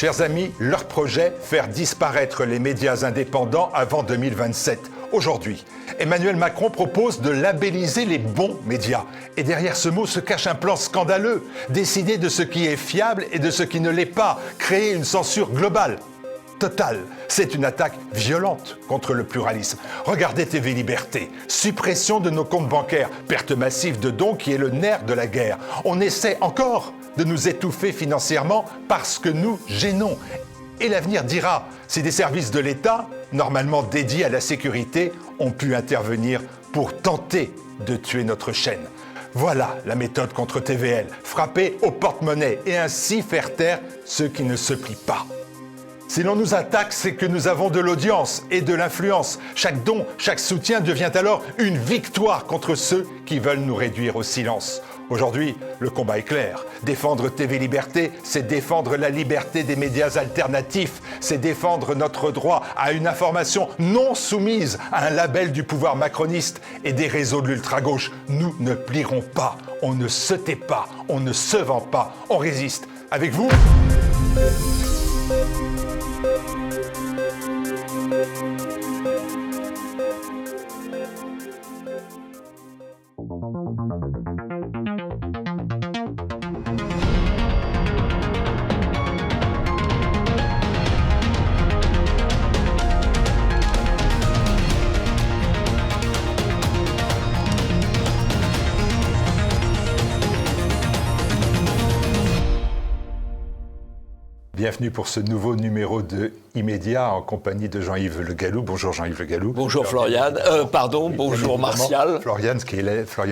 Chers amis, leur projet, faire disparaître les médias indépendants avant 2027. Aujourd'hui, Emmanuel Macron propose de labelliser les bons médias. Et derrière ce mot se cache un plan scandaleux. Décider de ce qui est fiable et de ce qui ne l'est pas. Créer une censure globale. Totale. C'est une attaque violente contre le pluralisme. Regardez TV Liberté. Suppression de nos comptes bancaires. Perte massive de dons qui est le nerf de la guerre. On essaie encore de nous étouffer financièrement parce que nous gênons. Et l'avenir dira si des services de l'État, normalement dédiés à la sécurité, ont pu intervenir pour tenter de tuer notre chaîne. Voilà la méthode contre TVL, frapper au porte-monnaie et ainsi faire taire ceux qui ne se plient pas. Si l'on nous attaque, c'est que nous avons de l'audience et de l'influence. Chaque don, chaque soutien devient alors une victoire contre ceux qui veulent nous réduire au silence. Aujourd'hui, le combat est clair. Défendre TV Liberté, c'est défendre la liberté des médias alternatifs. C'est défendre notre droit à une information non soumise à un label du pouvoir macroniste et des réseaux de l'ultra-gauche. Nous ne plierons pas, on ne se tait pas, on ne se vend pas, on résiste. Avec vous ? Bienvenue pour ce nouveau numéro de Immédiat en compagnie de Jean-Yves Le Gallou. Bonjour Jean-Yves Le Gallou. Bonjour Floriane, bonjour Martial. Floriane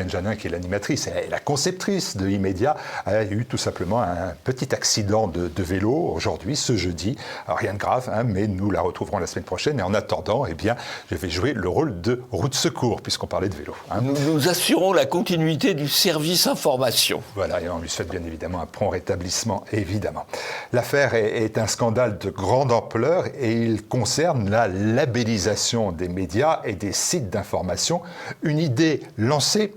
Janin, qui est l'animatrice et la conceptrice de Immédiat, a eu tout simplement un petit accident de vélo aujourd'hui, ce jeudi. Alors, rien de grave, mais nous la retrouverons la semaine prochaine. Et en attendant, je vais jouer le rôle de roue de secours, puisqu'on parlait de vélo. Nous assurons la continuité du service information. Voilà, et on lui souhaite bien évidemment un prompt rétablissement, évidemment. L'affaire est un scandale de grande ampleur et il concerne la labellisation des médias et des sites d'information. Une idée lancée,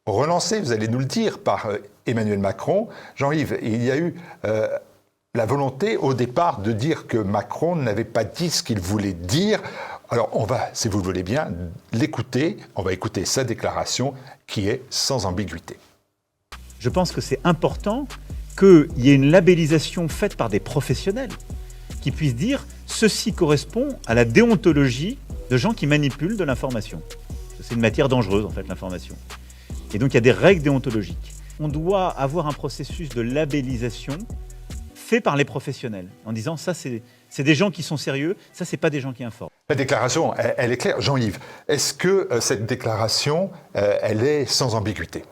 relancée, vous allez nous le dire, par Emmanuel Macron. Jean-Yves, il y a eu la volonté au départ de dire que Macron n'avait pas dit ce qu'il voulait dire. Alors on va, si vous le voulez bien, l'écouter. On va écouter sa déclaration qui est sans ambiguïté. Je pense que c'est important qu'il y ait une labellisation faite par des professionnels qui puissent dire « ceci correspond à la déontologie de gens qui manipulent de l'information ». C'est une matière dangereuse, en fait, l'information. Et donc, il y a des règles déontologiques. On doit avoir un processus de labellisation fait par les professionnels, en disant « ça, c'est des gens qui sont sérieux, ça, c'est pas des gens qui informent ». La déclaration, elle est claire. Jean-Yves, est-ce que cette déclaration, elle est sans ambiguïté ?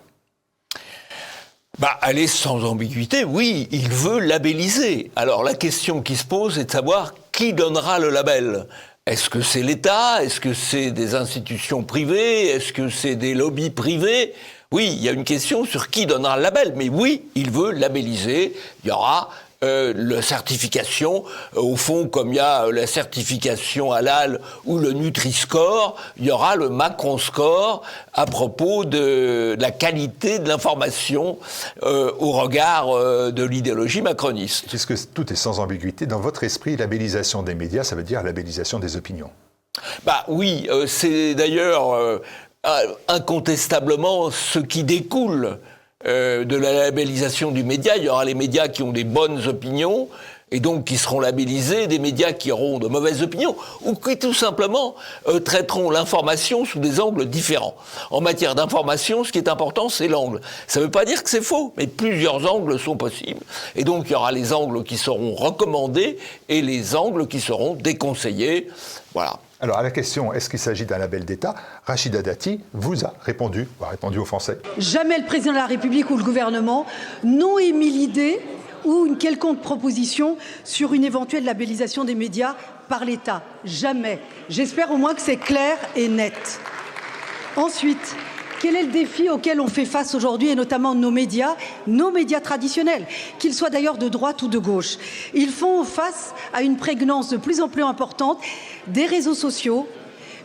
Elle est sans ambiguïté, oui, il veut labelliser. Alors la question qui se pose est de savoir qui donnera le label. Est-ce que c'est l'État ? Est-ce que c'est des institutions privées ? Est-ce que c'est des lobbies privés ? Oui, il y a une question sur qui donnera le label, mais oui, il veut labelliser. Il y aura la certification, au fond, comme il y a la certification halal ou le Nutri-Score, il y aura le Macron Score à propos de la qualité de l'information au regard de l'idéologie macroniste. Puisque tout est sans ambiguïté, dans votre esprit, labellisation des médias, ça veut dire labellisation des opinions. Oui, c'est d'ailleurs incontestablement ce qui découle de la labellisation du média. Il y aura les médias qui ont des bonnes opinions et donc qui seront labellisés, des médias qui auront de mauvaises opinions ou qui tout simplement traiteront l'information sous des angles différents. En matière d'information, ce qui est important, c'est l'angle. Ça ne veut pas dire que c'est faux, mais plusieurs angles sont possibles. Et donc il y aura les angles qui seront recommandés et les angles qui seront déconseillés. Voilà. Alors, à la question, est-ce qu'il s'agit d'un label d'État, Rachida Dati vous a répondu aux Français. Jamais le président de la République ou le gouvernement n'ont émis l'idée ou une quelconque proposition sur une éventuelle labellisation des médias par l'État. Jamais. J'espère au moins que c'est clair et net. Ensuite, quel est le défi auquel on fait face aujourd'hui, et notamment nos médias traditionnels, qu'ils soient d'ailleurs de droite ou de gauche? Ils font face à une prégnance de plus en plus importante des réseaux sociaux,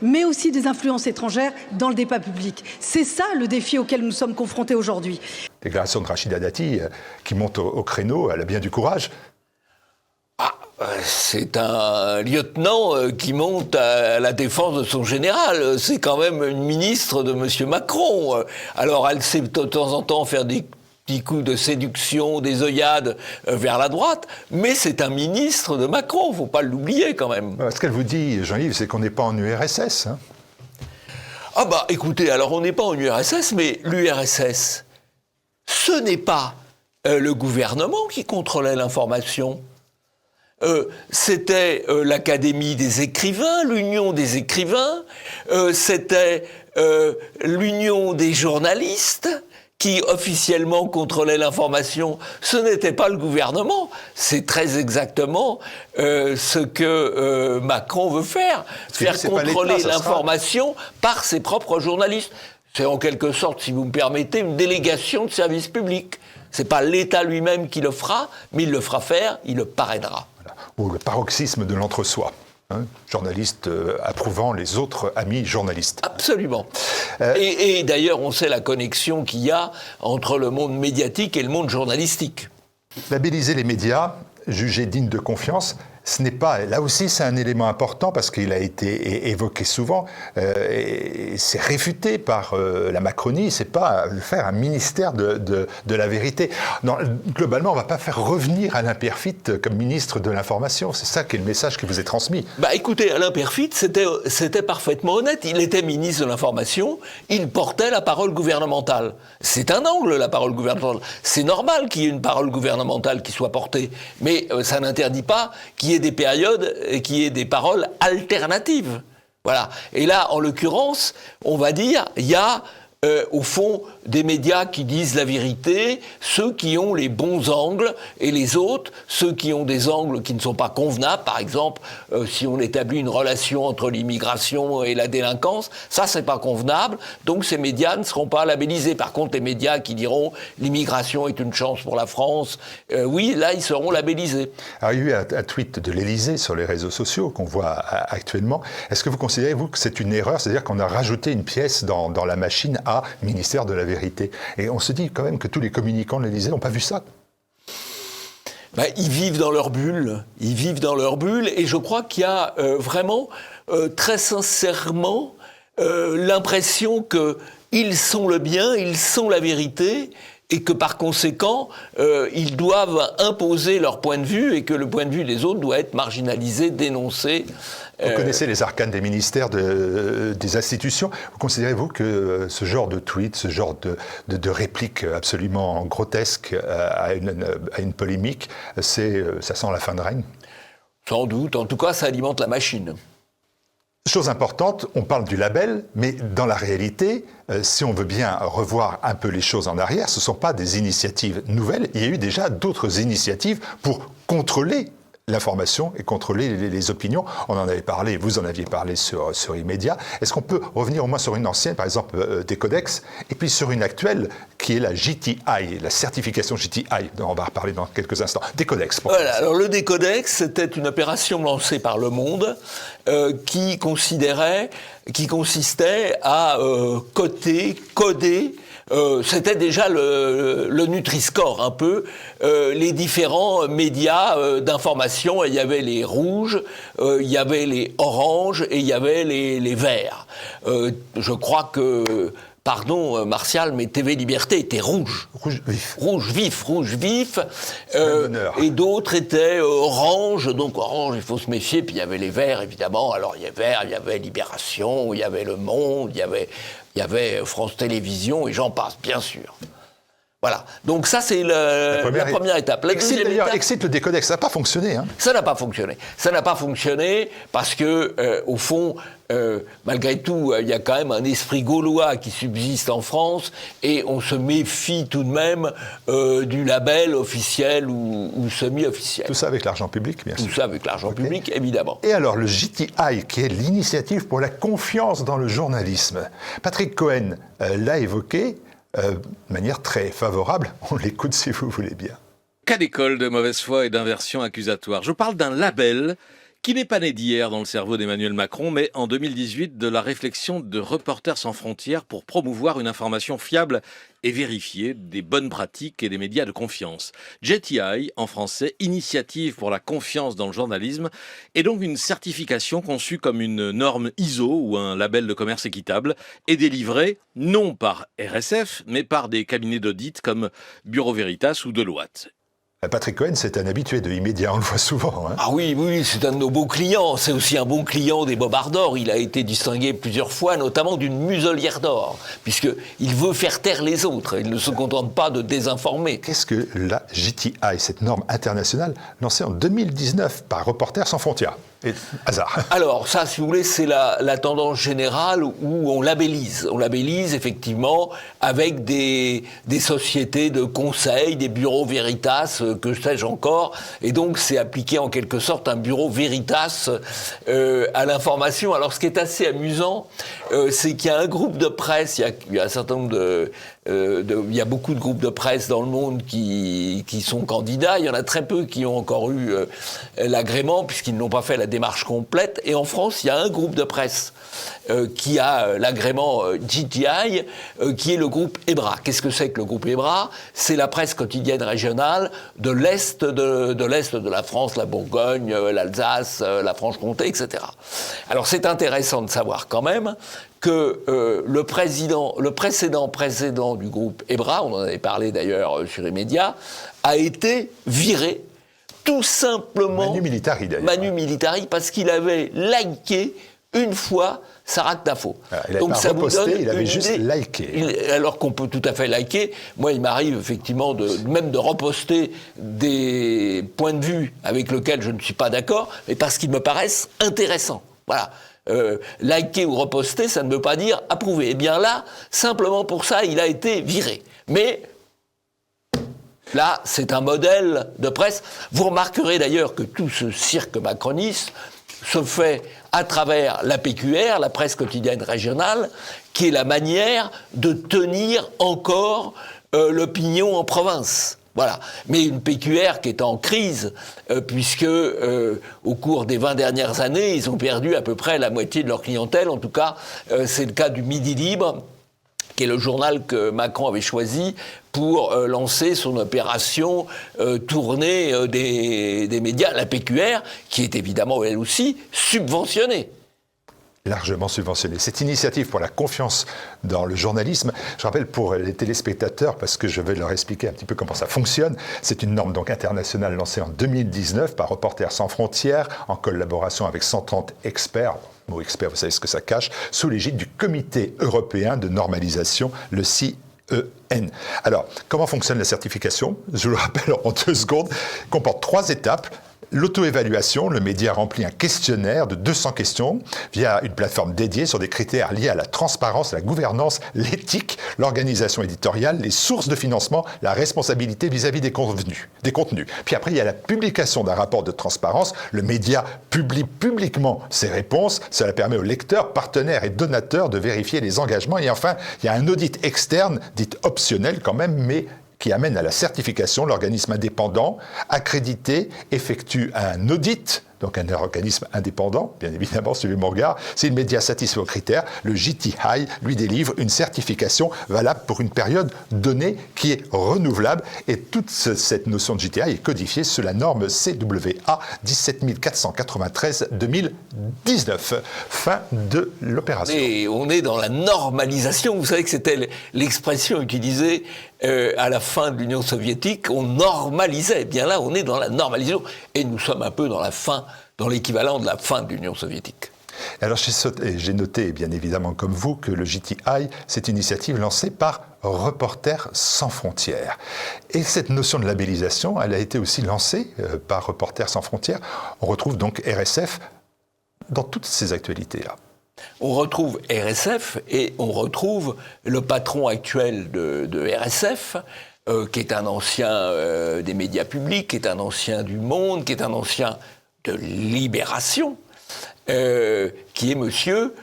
mais aussi des influences étrangères dans le débat public. C'est ça le défi auquel nous sommes confrontés aujourd'hui. Déclaration de Rachida Dati qui monte au créneau, elle a bien du courage. C'est un lieutenant qui monte à la défense de son général. C'est quand même une ministre de M. Macron. Alors elle sait de temps en temps faire des petits coups de séduction, des œillades vers la droite, mais c'est un ministre de Macron, faut pas l'oublier quand même. Ce qu'elle vous dit, Jean-Yves, c'est qu'on n'est pas en URSS. Hein. Ah bah écoutez, alors on n'est pas en URSS, mais l'URSS, ce n'est pas le gouvernement qui contrôlait l'information. C'était l'Académie des écrivains, l'Union des écrivains, c'était l'Union des journalistes qui officiellement contrôlait l'information. Ce n'était pas le gouvernement. C'est très exactement ce que Macron veut faire. Faire contrôler l'information par ses propres journalistes. C'est en quelque sorte, si vous me permettez, une délégation de service public. C'est pas l'État lui-même qui le fera, mais il le fera faire, il le parrainera. Voilà. Ou le paroxysme de l'entre-soi. Hein, journalistes approuvant les autres amis journalistes. Absolument. Et d'ailleurs, on sait la connexion qu'il y a entre le monde médiatique et le monde journalistique. Labelliser les médias, jugés dignes de confiance, ce n'est pas... Là aussi, c'est un élément important parce qu'il a été évoqué souvent et c'est réfuté par la Macronie. C'est pas faire un ministère de la vérité. Non, globalement, on ne va pas faire revenir Alain Peyrefitte comme ministre de l'Information. C'est ça qui est le message qui vous est transmis. Bah écoutez, Alain Peyrefitte, c'était parfaitement honnête. Il était ministre de l'Information, il portait la parole gouvernementale. C'est un angle, la parole gouvernementale. C'est normal qu'il y ait une parole gouvernementale qui soit portée, mais ça n'interdit pas qu'il y ait des périodes et qu'il y ait des paroles alternatives. Voilà. Et là, en l'occurrence, on va dire, il y a au fond des médias qui disent la vérité, ceux qui ont les bons angles, et les autres, ceux qui ont des angles qui ne sont pas convenables. Par exemple, si on établit une relation entre l'immigration et la délinquance, ça c'est pas convenable, donc ces médias ne seront pas labellisés. Par contre, les médias qui diront l'immigration est une chance pour la France, oui, là ils seront labellisés. Alors, il y a eu un tweet de l'Élysée sur les réseaux sociaux qu'on voit actuellement. Est-ce que vous considérez, vous, que c'est une erreur, c'est-à-dire qu'on a rajouté une pièce dans la machine à ministère de la vérité? Et on se dit quand même que tous les communicants de l'Élysée n'ont pas vu ça. Ben, ils vivent dans leur bulle. Ils vivent dans leur bulle. Et je crois qu'il y a vraiment, très sincèrement, l'impression qu'ils sont le bien, ils sont la vérité, et que par conséquent, ils doivent imposer leur point de vue, et que le point de vue des autres doit être marginalisé, dénoncé. Vous connaissez les arcanes des ministères, des institutions. Vous considérez-vous que ce genre de tweet, ce genre de réplique absolument grotesque à une polémique, ça sent la fin de règne? Sans doute. En tout cas, ça alimente la machine. Chose importante, on parle du label, mais dans la réalité, si on veut bien revoir un peu les choses en arrière, ce ne sont pas des initiatives nouvelles. Il y a eu déjà d'autres initiatives pour contrôler l'information et contrôler les opinions. On en avait parlé, vous en aviez parlé sur Immédiat. Est-ce qu'on peut revenir au moins sur une ancienne, par exemple des codex, et puis sur une actuelle qui est la JTI, la certification JTI, dont on va reparler dans quelques instants. Décodex. Voilà, alors le décodex, c'était une opération lancée par Le Monde qui consistait à coder, c'était déjà le Nutri-Score un peu, les différents médias d'information. Il y avait les rouges, il y avait les oranges et il y avait les verts. Je crois que... Pardon, Martial, mais TV Liberté était rouge. Rouge vif. Rouge vif. Et d'autres étaient orange. Donc orange, il faut se méfier. Puis il y avait les verts, évidemment. Alors il y avait Libération, il y avait Le Monde, il y avait France Télévisions, et j'en passe, bien sûr. Voilà. Donc ça, c'est la première étape. La deuxième étape... Excite le décodex. Ça n'a pas fonctionné. Hein. Ça n'a pas fonctionné. Ça n'a pas fonctionné parce que, au fond, malgré tout, il y a quand même un esprit gaulois qui subsiste en France, et on se méfie tout de même du label officiel ou semi-officiel. Tout ça avec l'argent public, bien sûr. Tout ça avec l'argent public, évidemment. Et alors, le JTI, qui est l'initiative pour la confiance dans le journalisme. Patrick Cohen l'a évoqué de manière très favorable. On l'écoute si vous voulez bien. Cas d'école de mauvaise foi et d'inversion accusatoire. Je parle d'un label qui n'est pas né d'hier dans le cerveau d'Emmanuel Macron, mais en 2018 de la réflexion de Reporters sans frontières pour promouvoir une information fiable et vérifiée, des bonnes pratiques et des médias de confiance. JTI, en français, Initiative pour la confiance dans le journalisme, est donc une certification conçue comme une norme ISO ou un label de commerce équitable et délivrée non par RSF, mais par des cabinets d'audit comme Bureau Veritas ou Deloitte. Patrick Cohen, c'est un habitué de E-Media, on le voit souvent. Hein. Ah oui, c'est un de nos beaux clients. C'est aussi un bon client des Bobards d'Or. Il a été distingué plusieurs fois, notamment d'une muselière d'or, puisqu'il veut faire taire les autres. Il ne se contente pas de désinformer. Qu'est-ce que la JTI, cette norme internationale lancée en 2019 par Reporters sans frontières? Et hasard. Alors, ça, si vous voulez, c'est la tendance générale où on labellise. On labellise, effectivement, avec des sociétés de conseil, des bureaux Veritas, que sais-je encore. Et donc, c'est appliqué en quelque sorte un bureau Veritas à l'information. Alors, ce qui est assez amusant, c'est qu'il y a un groupe de presse, il y a un certain nombre il y a beaucoup de groupes de presse dans le monde qui sont candidats. Il y en a très peu qui ont encore eu l'agrément, puisqu'ils n'ont pas fait la démarche complète. Et en France, il y a un groupe de presse qui a l'agrément JTI, qui est le groupe EBRA. Qu'est-ce que c'est que le groupe EBRA? C'est la presse quotidienne régionale de l'Est de la France, la Bourgogne, l'Alsace, la Franche-Comté, etc. Alors c'est intéressant de savoir quand même que le précédent président du groupe EBRA, on en avait parlé d'ailleurs sur E-Media, a été viré tout simplement... Manu Militari d'ailleurs. Manu Militari, parce qu'il avait liké une fois Sarah Knafo. Il n'avait pas reposté, il avait juste liké. Alors qu'on peut tout à fait liker. Moi, il m'arrive effectivement même de reposter des points de vue avec lesquels je ne suis pas d'accord, mais parce qu'ils me paraissent intéressants. Voilà. Liker ou reposter, ça ne veut pas dire approuver. Eh bien là, simplement pour ça, il a été viré. Mais là, c'est un modèle de presse. Vous remarquerez d'ailleurs que tout ce cirque macroniste se fait à travers la PQR, la presse quotidienne régionale, qui est la manière de tenir encore l'opinion en province. Voilà. Mais une PQR qui est en crise, puisque au cours des 20 dernières années, ils ont perdu à peu près la moitié de leur clientèle. En tout cas, c'est le cas du Midi Libre, qui est le journal que Macron avait choisi pour lancer son opération tournée des médias, la PQR, qui est évidemment, elle aussi, subventionnée. Largement subventionnée. Cette initiative pour la confiance dans le journalisme, je rappelle pour les téléspectateurs, parce que je vais leur expliquer un petit peu comment ça fonctionne, c'est une norme donc internationale lancée en 2019 par Reporters sans frontières, en collaboration avec 130 experts, mot expert, vous savez ce que ça cache, sous l'égide du Comité européen de normalisation, le CEN. Alors, comment fonctionne la certification? Je vous le rappelle en 2 secondes, comporte 3 étapes. L'auto-évaluation, le média remplit un questionnaire de 200 questions via une plateforme dédiée sur des critères liés à la transparence, la gouvernance, l'éthique, l'organisation éditoriale, les sources de financement, la responsabilité vis-à-vis des contenus. Puis après, il y a la publication d'un rapport de transparence. Le média publie publiquement ses réponses. Cela permet aux lecteurs, partenaires et donateurs de vérifier les engagements. Et enfin, il y a un audit externe, dit optionnel quand même, mais qui amène à la certification. L'organisme indépendant accrédité effectue un audit, donc un organisme indépendant, bien évidemment, suivez mon regard. Si le média satisfait aux critères, le JTI lui délivre une certification valable pour une période donnée qui est renouvelable. Et toute cette notion de JTI est codifiée sous la norme CWA 17493-2019. Fin de l'opération. Et on est dans la normalisation. Vous savez que c'était l'expression utilisée à la fin de l'Union soviétique. On normalisait. Eh bien là, on est dans la normalisation. Et nous sommes un peu dans la fin, dans l'équivalent de la fin de l'Union soviétique. Alors j'ai noté, bien évidemment comme vous, que le JTI, c'est une initiative lancée par Reporters sans frontières. Et cette notion de labellisation, elle a été aussi lancée par Reporters sans frontières. On retrouve donc RSF dans toutes ces actualités-là. On retrouve RSF et on retrouve le patron actuel de RSF, qui est un ancien des médias publics, qui est un ancien du Monde, qui est un ancien de Libération, qui est monsieur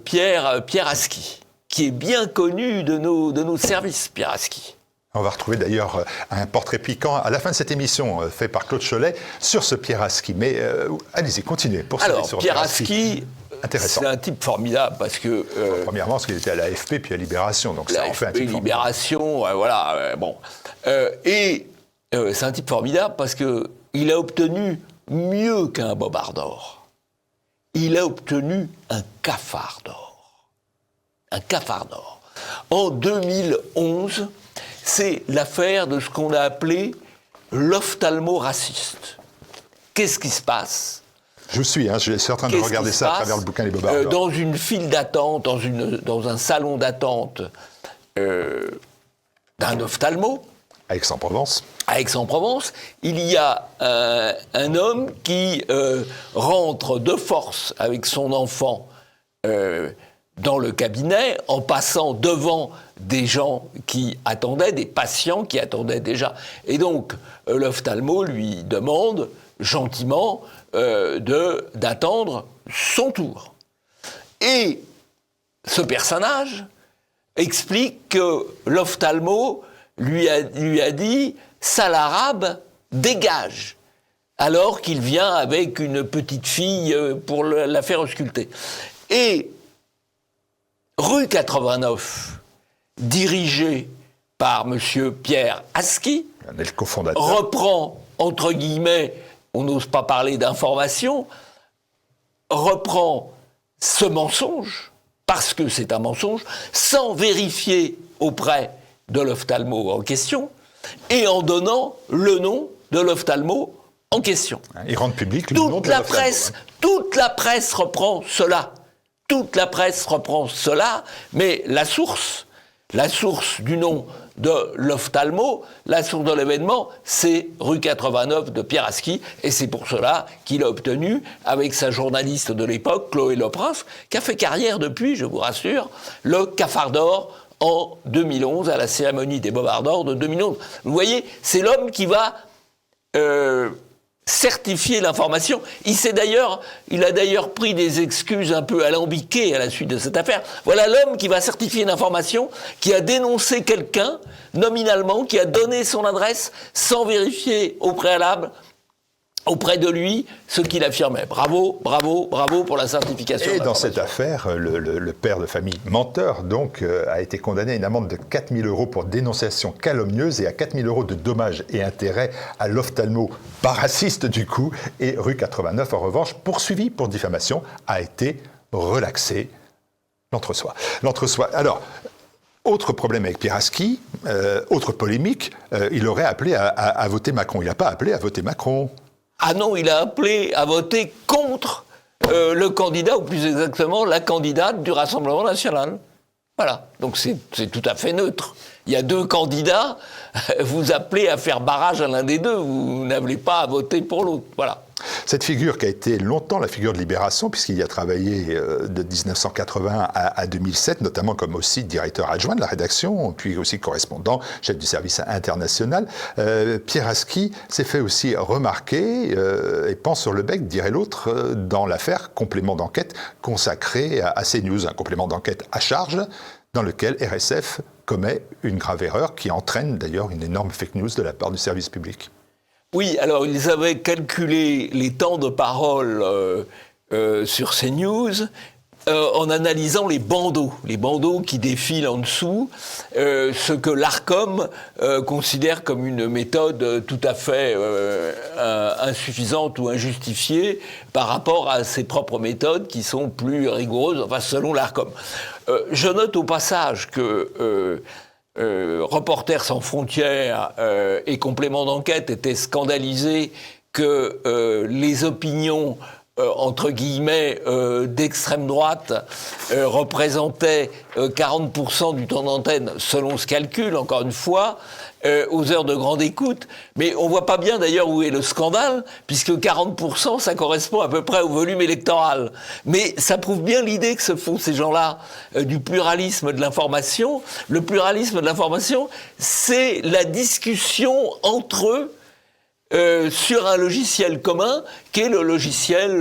Pierre Aski, qui est bien connu de nos services, Pierre Aski. On va retrouver d'ailleurs un portrait piquant à la fin de cette émission fait par Claude Cholet sur ce Pierre Aski. Mais allez-y, continuez. Alors, Pierre Aski, intéressant. C'est un type formidable parce que... premièrement, parce qu'il était à l'AFP puis à Libération, donc ça en fait un type formidable. Libération, voilà, bon. C'est un type formidable parce qu'il a obtenu mieux qu'un bobard d'or. Il a obtenu un cafard d'or. Un cafard d'or. En 2011, c'est l'affaire de ce qu'on a appelé l'ophtalmo-raciste. Qu'est-ce qui se passe ? Je suis en train de regarder ça à travers le bouquin Les Bobards d'or. Dans une file d'attente, dans un salon d'attente d'un ophtalmo, à Aix-en-Provence. À Aix-en-Provence, il y a un homme qui rentre de force avec son enfant dans le cabinet, en passant devant des gens qui attendaient, des patients qui attendaient déjà. Et donc, l'ophtalmo lui demande gentiment d'attendre son tour. Et ce personnage explique que l'ophtalmo lui a dit « Sale arabe, dégage !» alors qu'il vient avec une petite fille pour la faire ausculter. Et rue 89, dirigé par M. Pierre Aski, le cofondateur, reprend, entre guillemets, on n'ose pas parler d'information, reprend ce mensonge, parce que c'est un mensonge, sans vérifier auprès de l'ophtalmo en question, et en donnant le nom de l'ophtalmo en question. Il rend public le nom de l'ophtalmo. Toute la presse reprend cela. Toute la presse reprend cela, mais la source du nom de l'ophtalmo, la source de l'événement, c'est rue 89 de Pierre Aski, et c'est pour cela qu'il a obtenu, avec sa journaliste de l'époque, Chloé Leprince, qui a fait carrière depuis, je vous rassure, le cafard d'or en 2011, à la cérémonie des Bobards d'or de 2011. Vous voyez, c'est l'homme qui va certifier l'information. Il a d'ailleurs pris des excuses un peu alambiquées à la suite de cette affaire. Voilà l'homme qui va certifier l'information, qui a dénoncé quelqu'un, nominalement, qui a donné son adresse sans vérifier au préalable auprès de lui ce qu'il affirmait. Bravo, bravo, bravo pour la certification. Et dans cette affaire, le père de famille menteur donc a été condamné à une amende de 4 000 € pour dénonciation calomnieuse et à 4 000 € de dommages et intérêts à l'ophtalmo, pas raciste du coup. Et rue 89, en revanche, poursuivi pour diffamation, a été relaxé. L'entre-soi. Alors, autre problème avec Pierre Aski, autre polémique, il aurait appelé à voter Macron. Il n'a pas appelé à voter Macron. Ah non, il a appelé à voter contre le candidat, ou plus exactement la candidate du Rassemblement national. Voilà, donc c'est tout à fait neutre. Il y a deux candidats, vous appelez à faire barrage à l'un des deux, vous n'appelez pas à voter pour l'autre. Voilà. Cette figure qui a été longtemps la figure de Libération, puisqu'il y a travaillé de 1980 à 2007, notamment comme aussi directeur adjoint de la rédaction, puis aussi correspondant, chef du service international, Pierre Aski s'est fait aussi remarquer et pense sur le bec, dirait l'autre, dans l'affaire complément d'enquête consacrée à CNews, un complément d'enquête à charge, dans lequel RSF commet une grave erreur qui entraîne d'ailleurs une énorme fake news de la part du service public. Oui, alors ils avaient calculé les temps de parole sur CNews en analysant les bandeaux qui défilent en dessous, ce que l'ARCOM considère comme une méthode tout à fait insuffisante ou injustifiée par rapport à ses propres méthodes qui sont plus rigoureuses, enfin selon l'ARCOM. Je note au passage que Reporters sans frontières et complément d'enquête étaient scandalisés que les opinions entre guillemets d'extrême droite représentaient 40% du temps d'antenne selon ce calcul, encore une fois, aux heures de grande écoute. Mais on voit pas bien d'ailleurs où est le scandale, puisque 40% ça correspond à peu près au volume électoral. Mais ça prouve bien l'idée que se font ces gens-là du pluralisme de l'information. Le pluralisme de l'information, c'est la discussion entre eux sur un logiciel commun qui est le logiciel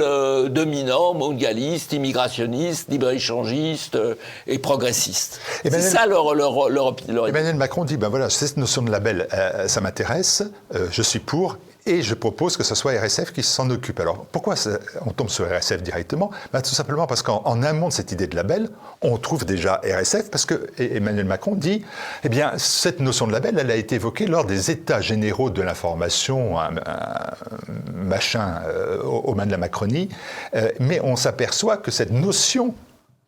dominant, mondialiste, immigrationniste, libre-échangiste et progressiste. C'est ça leur Emmanuel Macron dit, ben voilà, cette notion de label, ça m'intéresse, je suis pour, et je propose que ce soit RSF qui s'en occupe. Alors, pourquoi on tombe sur RSF directement ? Ben, tout simplement parce qu'en amont de cette idée de label, on trouve déjà RSF, parce que Emmanuel Macron dit, eh bien, cette notion de label, elle a été évoquée lors des États généraux de l'information, au main de la Macronie, mais on s'aperçoit que cette notion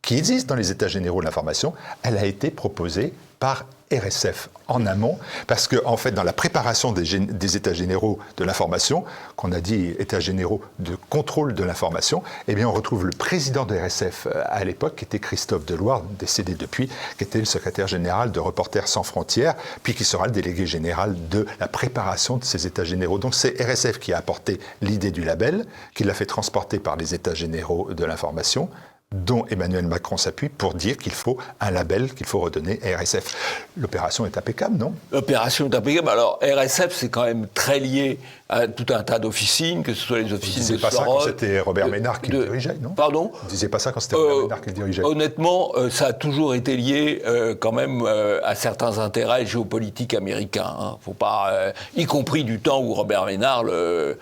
qui existe dans les États généraux de l'information, elle a été proposée par RSF en amont, parce que en fait, dans la préparation des États généraux de l'information, qu'on a dit États généraux de contrôle de l'information, eh bien, on retrouve le président de RSF à l'époque, qui était Christophe Deloire, décédé depuis, qui était le secrétaire général de Reporters sans frontières, puis qui sera le délégué général de la préparation de ces États généraux. Donc, c'est RSF qui a apporté l'idée du label, qui l'a fait transporter par les États généraux de l'information, dont Emmanuel Macron s'appuie pour dire qu'il faut un label, qu'il faut redonner à RSF. L'opération est impeccable, non ? L'opération est impeccable. Alors, RSF, c'est quand même très lié à tout un tas d'officines, que ce soit les officines de Soros... Vous ne disiez pas ça quand c'était Robert Ménard qui le dirigeait, non ? Pardon ? Vous ne disiez pas ça quand c'était Robert Ménard qui le dirigeait ? Honnêtement, ça a toujours été lié quand même à certains intérêts géopolitiques américains. Hein. Faut pas, y compris du temps où Robert Ménard le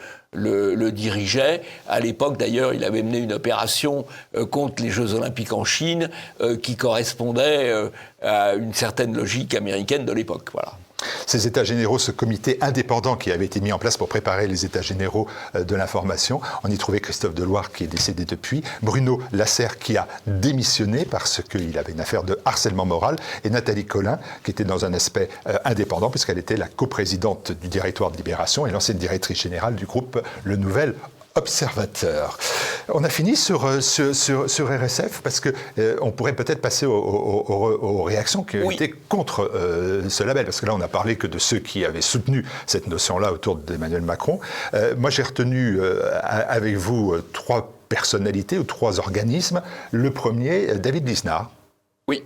dirigeait. À l'époque, d'ailleurs, il avait mené une opération contre les Jeux Olympiques en Chine qui correspondait à une certaine logique américaine de l'époque. Voilà. Ces États généraux, ce comité indépendant qui avait été mis en place pour préparer les États généraux de l'information, on y trouvait Christophe Deloire qui est décédé depuis, Bruno Lasserre qui a démissionné parce qu'il avait une affaire de harcèlement moral, et Nathalie Collin qui était dans un aspect indépendant puisqu'elle était la coprésidente du Directoire de Libération et l'ancienne directrice générale du groupe Le Nouvel Observateur. On a fini sur RSF parce que on pourrait peut-être passer aux réactions qui ont été contre ce label, parce que là on n'a parlé que de ceux qui avaient soutenu cette notion-là autour d'Emmanuel Macron. Moi j'ai retenu avec vous trois personnalités ou trois organismes. Le premier, David Lisnard. Oui.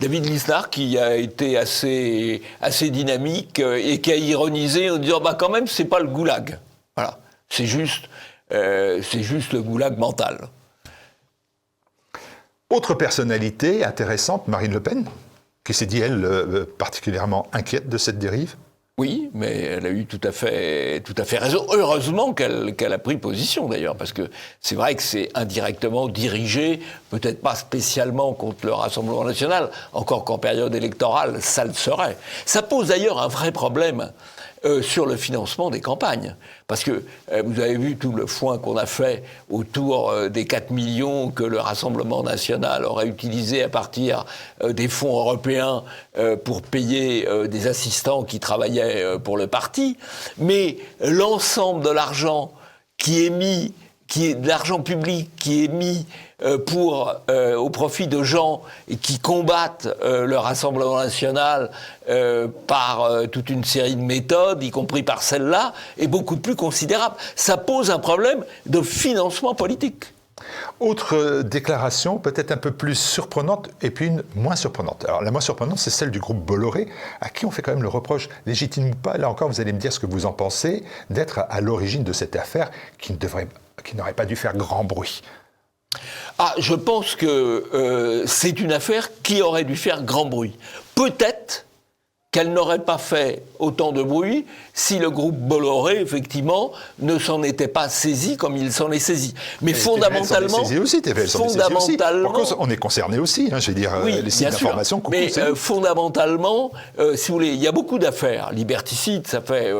David Lisnard qui a été assez dynamique et qui a ironisé en disant quand même c'est pas le goulag. Voilà. C'est juste le goulag mental. Autre personnalité intéressante, Marine Le Pen, qui s'est dit, elle, particulièrement inquiète de cette dérive. Oui, mais elle a eu tout à fait raison. Heureusement qu'elle a pris position, d'ailleurs, parce que c'est vrai que c'est indirectement dirigé, peut-être pas spécialement contre le Rassemblement national, encore qu'en période électorale, ça le serait. Ça pose d'ailleurs un vrai problème sur le financement des campagnes. Parce que vous avez vu tout le foin qu'on a fait autour des 4 millions que le Rassemblement national aurait utilisé à partir des fonds européens pour payer des assistants qui travaillaient pour le parti. Mais l'ensemble de l'argent qui est mis, qui est de l'argent public qui est mis au profit de gens qui combattent le Rassemblement national par toute une série de méthodes, y compris par celle-là, est beaucoup plus considérable. Ça pose un problème de financement politique. Autre déclaration, peut-être un peu plus surprenante, et puis une moins surprenante. Alors la moins surprenante, c'est celle du groupe Bolloré, à qui on fait quand même le reproche, légitime ou pas, là encore vous allez me dire ce que vous en pensez, d'être à l'origine de cette affaire qui n'aurait pas dû faire grand bruit. Je pense que c'est une affaire qui aurait dû faire grand bruit. Peut-être qu'elle n'aurait pas fait autant de bruit si le groupe Bolloré, effectivement, ne s'en était pas saisi comme il s'en est saisi. Mais fondamentalement... TVL s'en est saisi aussi. Par contre, on est concerné aussi, je veux dire, oui, les sites d'information. Mais fondamentalement, si vous voulez, il y a beaucoup d'affaires liberticides, ça fait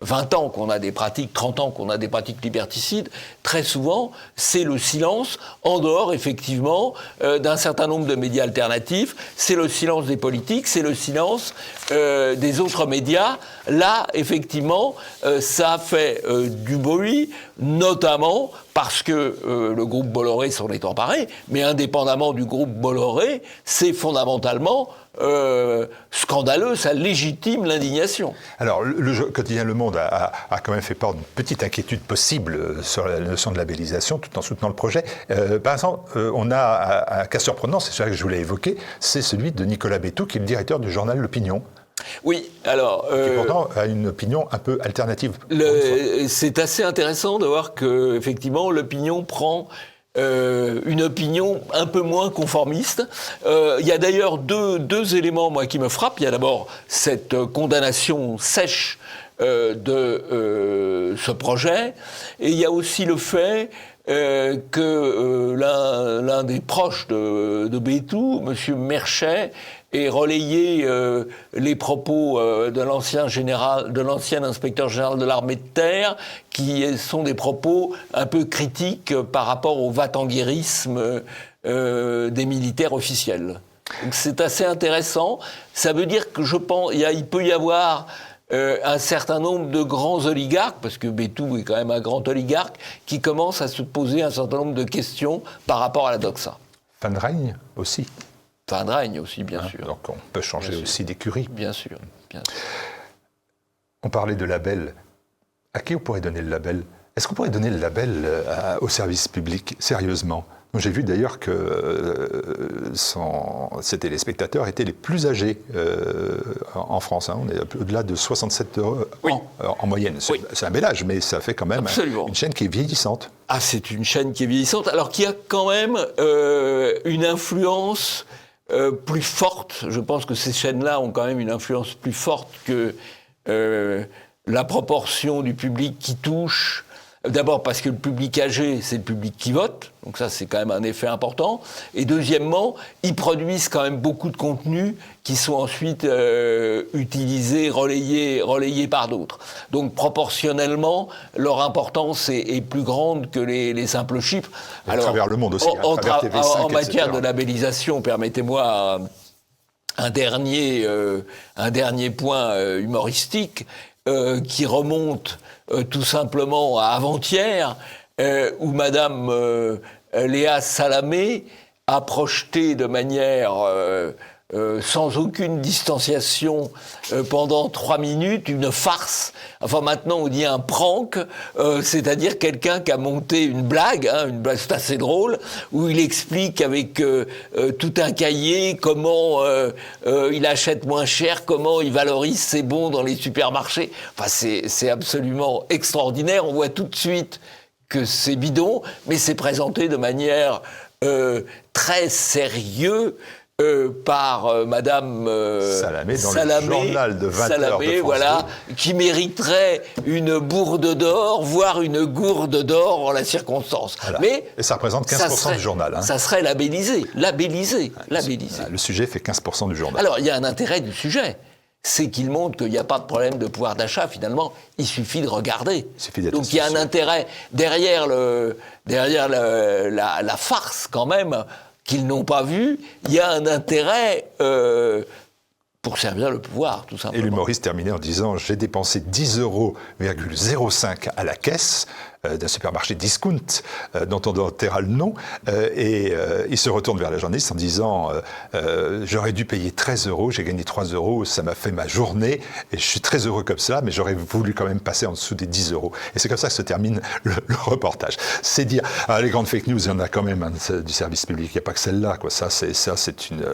20 ans qu'on a des pratiques, 30 ans qu'on a des pratiques liberticides. Très souvent, c'est le silence, en dehors, effectivement, d'un certain nombre de médias alternatifs. C'est le silence des politiques, c'est le silence des autres médias. Là, effectivement, ça a fait du bruit, notamment parce que le groupe Bolloré s'en est emparé, mais indépendamment du groupe Bolloré, c'est fondamentalement scandaleux, ça légitime l'indignation. Alors, le quotidien Le Monde a quand même fait part d'une petite inquiétude possible sur la notion de labellisation, tout en soutenant le projet. Par exemple, on a un cas surprenant, c'est celui que je voulais évoquer, c'est celui de Nicolas Bétoux, qui est le directeur du journal L'Opinion. Oui, alors... qui pourtant a une opinion un peu alternative. C'est assez intéressant de voir que, effectivement, l'opinion prend une opinion un peu moins conformiste. Il y a d'ailleurs deux éléments, moi, qui me frappent. Il y a d'abord cette condamnation sèche de ce projet, et il y a aussi le fait que l'un des proches de Bétou, M. Merchet, ait relayé les propos de l'ancien inspecteur général de l'armée de terre, qui sont des propos un peu critiques par rapport au va-t-en-guérisme des militaires officiels. Donc c'est assez intéressant. Ça veut dire que je pense il peut y avoir un certain nombre de grands oligarques, parce que Bétou est quand même un grand oligarque, qui commencent à se poser un certain nombre de questions par rapport à la doxa. Fin de règne aussi. Fin de règne aussi, bien sûr. Donc on peut changer Bien aussi d'écurie. Bien sûr, bien sûr. On parlait de label. À qui on pourrait donner le label ? Est-ce qu'on pourrait donner le label au service public, sérieusement ? J'ai vu d'ailleurs que ses téléspectateurs étaient les plus âgés en France. On est au-delà de 67 ans en moyenne. C'est un bel âge, mais ça fait quand même une chaîne qui est vieillissante. Ah, c'est une chaîne qui est vieillissante, alors qu'il y a quand même une influence plus forte. Je pense que ces chaînes-là ont quand même une influence plus forte que la proportion du public qui touche. D'abord parce que le public âgé, c'est le public qui vote, donc ça c'est quand même un effet important. Et deuxièmement, ils produisent quand même beaucoup de contenus qui sont ensuite utilisés, relayés par d'autres. Donc proportionnellement, leur importance est plus grande que les simples chiffres. À travers le monde aussi, en matière etc. de labellisation, permettez-moi un dernier point humoristique qui remonte tout simplement à avant-hier, où Madame Léa Salamé a projeté de manière sans aucune distanciation pendant 3 minutes une farce. Enfin maintenant on dit un prank, c'est-à-dire quelqu'un qui a monté une blague, c'est assez drôle, où il explique avec tout un cahier comment il achète moins cher, comment il valorise ses bons dans les supermarchés. Enfin c'est absolument extraordinaire. On voit tout de suite que c'est bidon, mais c'est présenté de manière très sérieuse par Madame Salamé dans le journal de 20 heures de France voilà, qui mériterait une bourde d'or, voire une gourde d'or en la circonstance. Voilà. Mais et ça représente 15% du journal. Ça serait labellisé. Le sujet fait 15% du journal. Alors, il y a un intérêt du sujet. C'est qu'il montre qu'il n'y a pas de problème de pouvoir d'achat, finalement. Il suffit de regarder. Donc il y a un intérêt derrière la farce, quand même, qu'ils n'ont pas vu, il y a un intérêt pour servir le pouvoir, tout simplement. Et l'humoriste terminait en disant « J'ai dépensé 10,05 € à la caisse d'un supermarché discount dont on doit taire le nom. » Et il se retourne vers la journaliste en disant « J'aurais dû payer 13 €, j'ai gagné 3 €, ça m'a fait ma journée, et je suis très heureux comme ça, mais j'aurais voulu quand même passer en dessous des 10 €. » Et c'est comme ça que se termine le reportage. C'est dire, les grandes fake news, il y en a quand même du service public, il n'y a pas que celle-là, quoi. Ça, c'est une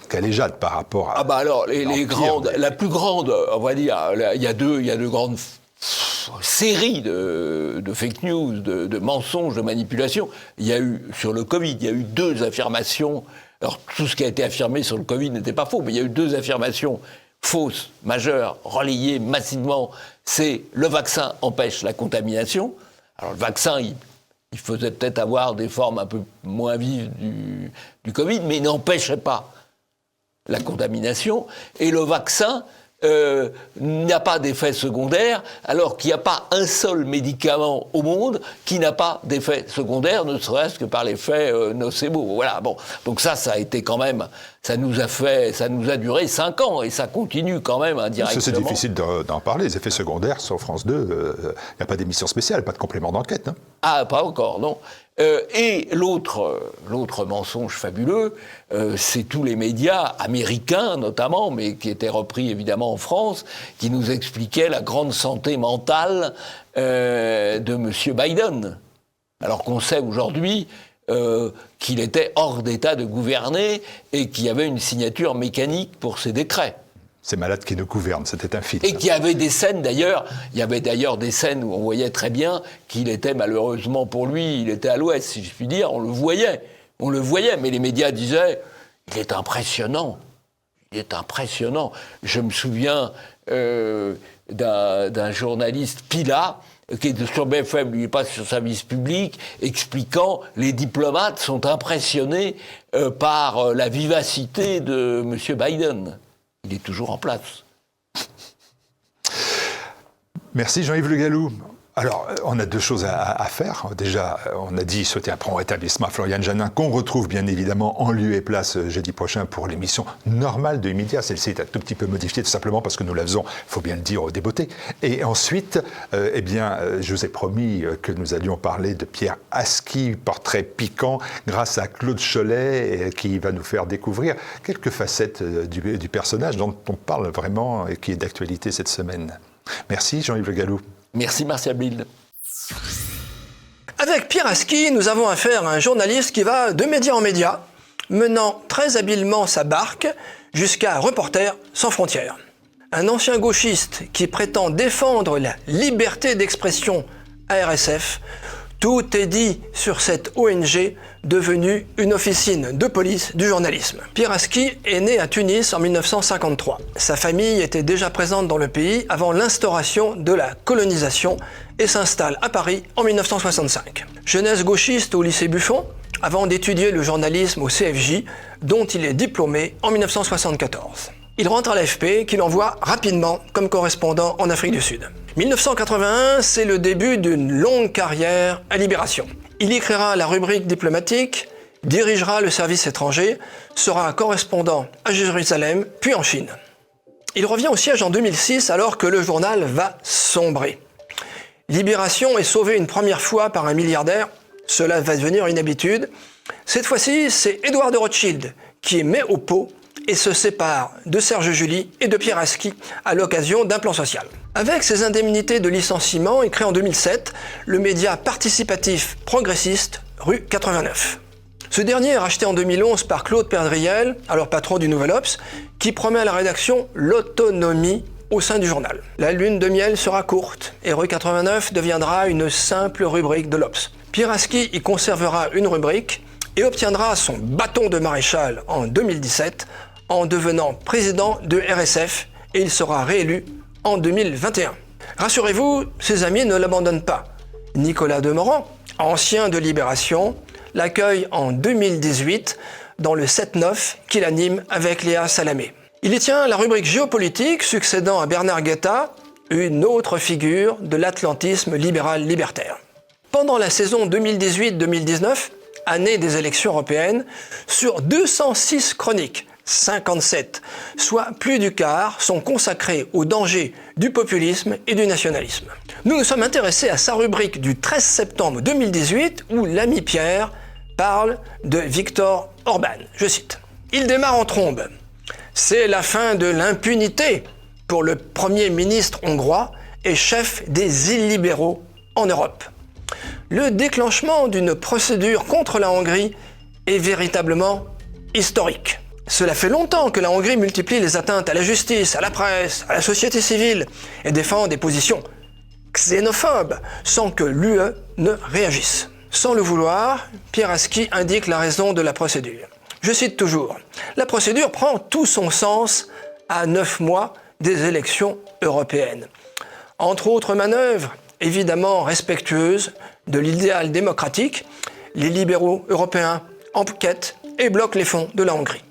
caléjade par rapport à... Ah bah alors, les grandes, la plus grande, on va dire, il y a deux grandes séries de fake news, de mensonges, de manipulations. Il y a eu, sur le Covid, il y a eu 2 affirmations. Alors, tout ce qui a été affirmé sur le Covid n'était pas faux, mais il y a eu 2 affirmations fausses, majeures, relayées massivement. C'est le vaccin empêche la contamination. Alors, le vaccin, il faisait peut-être avoir des formes un peu moins vives du Covid, mais il n'empêchait pas la contamination, et le vaccin n'a pas d'effet secondaire, alors qu'il n'y a pas un seul médicament au monde qui n'a pas d'effet secondaire, ne serait-ce que par l'effet nocebo. Voilà, bon. Donc ça a été quand même, ça nous a duré 5 ans, et ça continue quand même indirectement. C'est difficile d'en parler, les effets secondaires sur France 2, il n'y a pas d'émission spéciale, pas de complément d'enquête. Hein. Ah, pas encore, non. Et l'autre mensonge fabuleux, c'est tous les médias américains notamment, mais qui étaient repris évidemment en France, qui nous expliquaient la grande santé mentale de M. Biden. Alors qu'on sait aujourd'hui qu'il était hors d'état de gouverner et qu'il y avait une signature mécanique pour ses décrets. ces malades qui nous gouvernent. C'était un film. Et qu'il y avait des scènes d'ailleurs, des scènes où on voyait très bien qu'il était malheureusement pour lui, il était à l'ouest, si je puis dire, on le voyait, mais les médias disaient, il est impressionnant. Je me souviens d'un journaliste, Pila, qui est sur BFM, lui, il passe sur service public, expliquant les diplomates sont impressionnés par la vivacité de M. Biden. Il est toujours en place. Merci Jean-Yves Le Gallou. Alors, on a deux choses à faire. Déjà, on a dit souhaiter un prompt rétablissement à Florian Jeannin, qu'on retrouve bien évidemment en lieu et place jeudi prochain pour l'émission normale de Immédiat. Celle-ci est un tout petit peu modifiée, tout simplement parce que nous la faisons, il faut bien le dire, au débeauté. Et ensuite, je vous ai promis que nous allions parler de Pierre Aski, portrait piquant, grâce à Claude Cholet, qui va nous faire découvrir quelques facettes du personnage dont on parle vraiment et qui est d'actualité cette semaine. Merci Jean-Yves Le Gallou. Merci Martial Bild. Avec Pierre Aski, nous avons affaire à un journaliste qui va de média en média, menant très habilement sa barque jusqu'à Reporters sans frontières. Un ancien gauchiste qui prétend défendre la liberté d'expression à RSF, tout est dit sur cette ONG devenue une officine de police du journalisme. Pierre Aski est né à Tunis en 1953. Sa famille était déjà présente dans le pays avant l'instauration de la colonisation et s'installe à Paris en 1965. Jeunesse gauchiste au lycée Buffon, avant d'étudier le journalisme au CFJ, dont il est diplômé en 1974. Il rentre à l'AFP, qu'il envoie rapidement comme correspondant en Afrique du Sud. 1981, c'est le début d'une longue carrière à Libération. Il écrira la rubrique diplomatique, dirigera le service étranger, sera correspondant à Jérusalem, puis en Chine. Il revient au siège en 2006 alors que le journal va sombrer. Libération est sauvée une première fois par un milliardaire, cela va devenir une habitude. Cette fois-ci, c'est Édouard de Rothschild qui met au pot et se sépare de Serge July et de Pierre Aski à l'occasion d'un plan social. Avec ses indemnités de licenciement, il crée en 2007 le média participatif progressiste Rue 89. Ce dernier est racheté en 2011 par Claude Perdriel, alors patron du Nouvel Obs, qui promet à la rédaction l'autonomie au sein du journal. La lune de miel sera courte et Rue 89 deviendra une simple rubrique de l'Obs. Pierre Aski y conservera une rubrique et obtiendra son bâton de maréchal en 2017 en devenant président de RSF et il sera réélu en 2021. Rassurez-vous, ses amis ne l'abandonnent pas. Nicolas Demorand, ancien de Libération, l'accueille en 2018 dans le 7-9 qu'il anime avec Léa Salamé. Il y tient la rubrique géopolitique, succédant à Bernard Guetta, une autre figure de l'atlantisme libéral-libertaire. Pendant la saison 2018-2019, année des élections européennes, sur 206 chroniques, 57, soit plus du quart, sont consacrés au danger du populisme et du nationalisme. Nous nous sommes intéressés à sa rubrique du 13 septembre 2018 où l'ami Pierre parle de Viktor Orban. Je cite. « Il démarre en trombe. C'est la fin de l'impunité pour le Premier ministre hongrois et chef des illibéraux en Europe. Le déclenchement d'une procédure contre la Hongrie est véritablement historique. Cela fait longtemps que la Hongrie multiplie les atteintes à la justice, à la presse, à la société civile et défend des positions xénophobes sans que l'UE ne réagisse. Sans le vouloir, Pierre Aski indique la raison de la procédure. Je cite toujours, « La procédure prend tout son sens à 9 mois des élections européennes. Entre autres manœuvres, évidemment respectueuses de l'idéal démocratique, les libéraux européens enquêtent et bloquent les fonds de la Hongrie.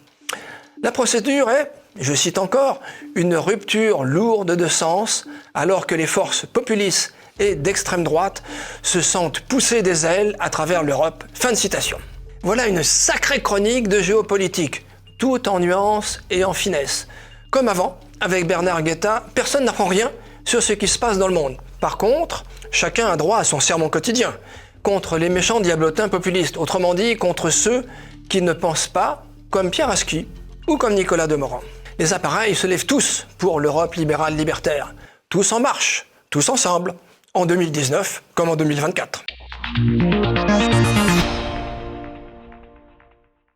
La procédure est, je cite encore, une rupture lourde de sens alors que les forces populistes et d'extrême droite se sentent pousser des ailes à travers l'Europe. » Fin de citation. Voilà une sacrée chronique de géopolitique, tout en nuances et en finesse. Comme avant, avec Bernard Guetta, personne n'apprend rien sur ce qui se passe dans le monde. Par contre, chacun a droit à son sermon quotidien, contre les méchants diablotins populistes, autrement dit, contre ceux qui ne pensent pas comme Pierre Aski ou comme Nicolas Demorand. Les appareils se lèvent tous pour l'Europe libérale libertaire. Tous en marche, tous ensemble, en 2019 comme en 2024.